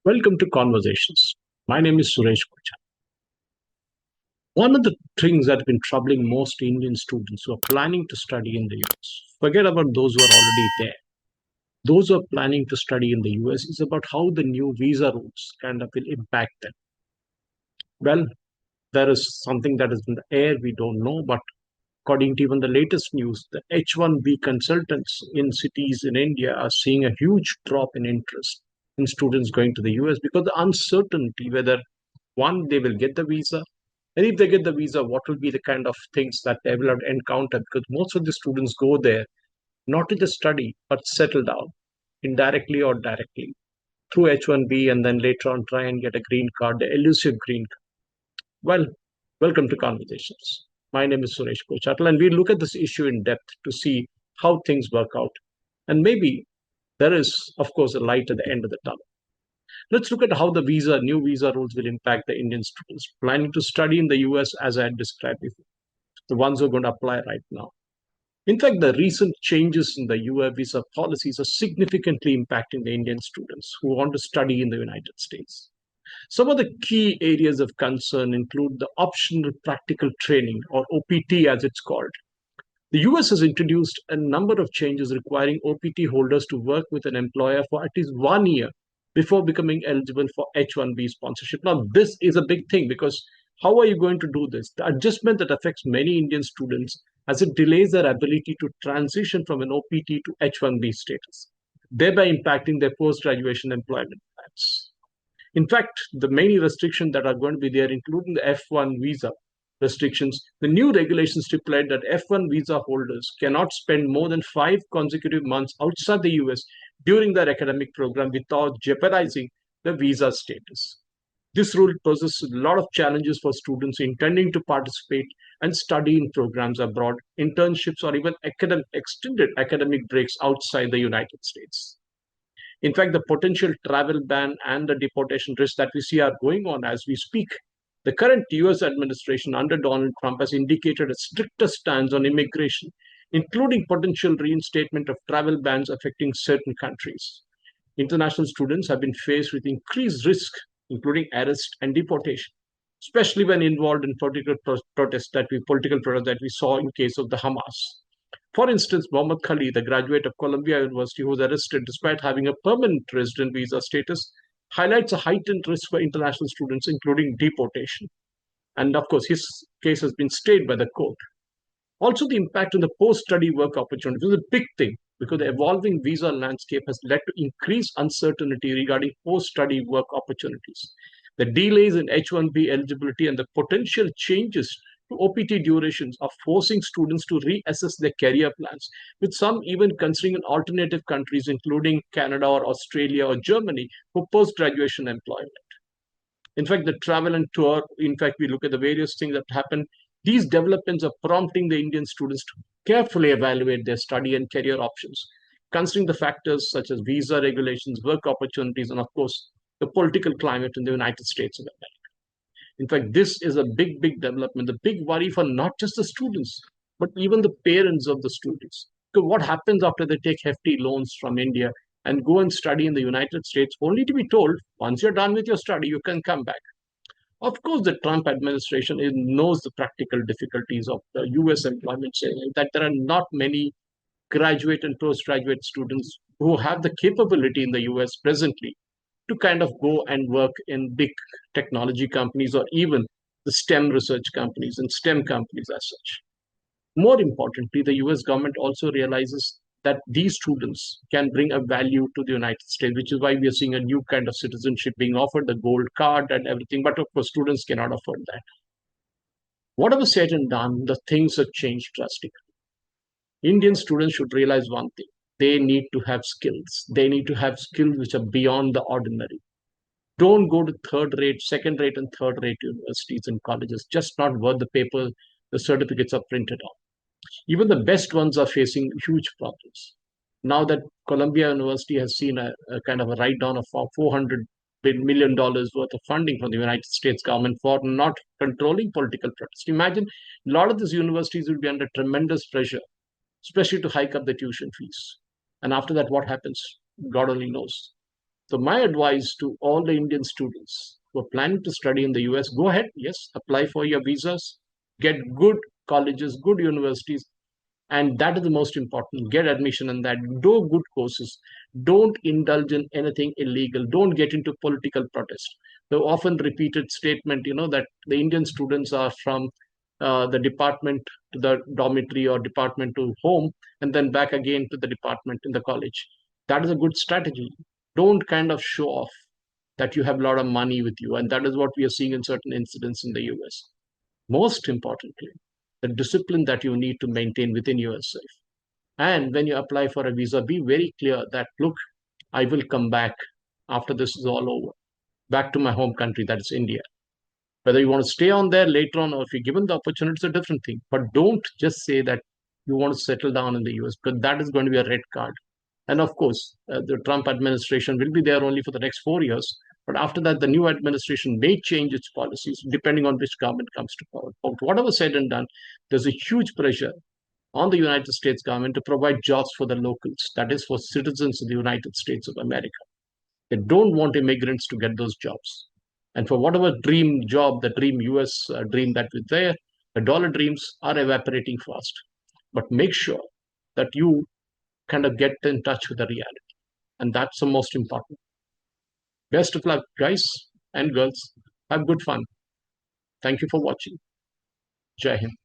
Welcome to Conversations. My name is Suresh Kocha. One of the things that has been troubling most Indian students who are planning to study in the US, forget about those who are already there. Those who are planning to study in the US is about how the new visa rules kind of will impact them. Well, there is something that is in the air we don't know, but according to even the latest news, the H1B consultants in cities in India are seeing a huge drop in interest in students going to the US because the uncertainty whether one, they will get the visa, and if they get the visa, what will be the kind of things that they will have to encounter? Because most of the students go there not to just study, but settle down indirectly or directly through H1B and then later on try and get a green card, the elusive green card. Well, welcome to Conversations. My name is Suresh Kochatal, and we look at this issue in depth to see how things work out. And maybe there is, of course, a light at the end of the tunnel. Let's look at how the new visa rules will impact the Indian students planning to study in the US, as I had described before, the ones who are going to apply right now. In fact, the recent changes in the US visa policies are significantly impacting the Indian students who want to study in the United States. Some of the key areas of concern include the optional practical training, or OPT as it's called. The US has introduced a number of changes requiring OPT holders to work with an employer for at least 1 year before becoming eligible for H1B sponsorship. Now, this is a big thing because how are you going to do this? The adjustment that affects many Indian students as it delays their ability to transition from an OPT to H1B status, thereby impacting their post graduation employment plans. In fact, the many restrictions that are going to be there, including the F1 visa restrictions, the new regulations stipulate that F1 visa holders cannot spend more than 5 consecutive months outside the US during their academic program without jeopardizing the visa status. This rule poses a lot of challenges for students intending to participate and study in programs abroad, internships, or even extended academic breaks outside the United States. In fact, the potential travel ban and the deportation risks that we see are going on as we speak. The current US administration under Donald Trump has indicated a stricter stance on immigration, including potential reinstatement of travel bans affecting certain countries. International students have been faced with increased risk, including arrest and deportation, especially when involved in political protests that we saw in case of the Hamas. For instance, Mohammed Khalid, a graduate of Columbia University who was arrested despite having a permanent resident visa status, highlights a heightened risk for international students, including deportation. And of course, his case has been stayed by the court. Also, the impact on the post study work opportunities is a big thing because the evolving visa landscape has led to increased uncertainty regarding post study work opportunities. The delays in H1B eligibility and the potential changes to OPT durations are forcing students to reassess their career plans, with some even considering alternative countries, including Canada or Australia or Germany, for post graduation employment. In fact, the travel and tour, in fact, we look at the various things that happen. These developments are prompting the Indian students to carefully evaluate their study and career options, considering the factors such as visa regulations, work opportunities, and of course, the political climate in the United States of America. In fact, this is a big, big development, the big worry for not just the students, but even the parents of the students. Because what happens after they take hefty loans from India and go and study in the United States, only to be told, once you're done with your study, you can come back. Of course, the Trump administration knows the practical difficulties of the US employment, saying that there are not many graduate and postgraduate students who have the capability in the US presently to kind of go and work in big technology companies or even the STEM research companies and STEM companies as such. More importantly, the US government also realizes that these students can bring a value to the United States, which is why we are seeing a new kind of citizenship being offered, the gold card and everything. But of course, students cannot afford that. Whatever said and done, the things have changed drastically. Indian students should realize one thing: they need to have skills. They need to have skills which are beyond the ordinary. Don't go to third rate, second rate, and third rate universities and colleges, just not worth the paper the certificates are printed on. Even the best ones are facing huge problems. Now that Columbia University has seen a kind of a write down of $400 million worth of funding from the United States government for not controlling political protest. Imagine a lot of these universities will be under tremendous pressure, especially to hike up the tuition fees. And after that, what happens? God only knows. So my advice to all the Indian students who are planning to study in the US, go ahead, yes, apply for your visas, get good colleges, good universities, and that is the most important. Get admission in that, do good courses, don't indulge in anything illegal, don't get into political protest. The often repeated statement, that the Indian students are from the department to the dormitory or department to home and then back again to the department in the college. That is a good strategy. Don't kind of show off that you have a lot of money with you, and that is what we are seeing in certain incidents in the US. Most importantly, the discipline that you need to maintain within yourself. And when you apply for a visa, be very clear that, look, I will come back after this is all over, back to my home country, that is India. Whether you want to stay on there later on or if you're given the opportunity, it's a different thing. But don't just say that you want to settle down in the US, because that is going to be a red card. And of course, the Trump administration will be there only for the next 4 years. But after that, the new administration may change its policies depending on which government comes to power. But whatever said and done, there's a huge pressure on the United States government to provide jobs for the locals, that is, for citizens of the United States of America. They don't want immigrants to get those jobs. And for whatever dream job, the dream US dream that was there, the dollar dreams are evaporating fast. But make sure that you kind of get in touch with the reality. And that's the most important. Best of luck, guys and girls. Have good fun. Thank you for watching. Jai Hind.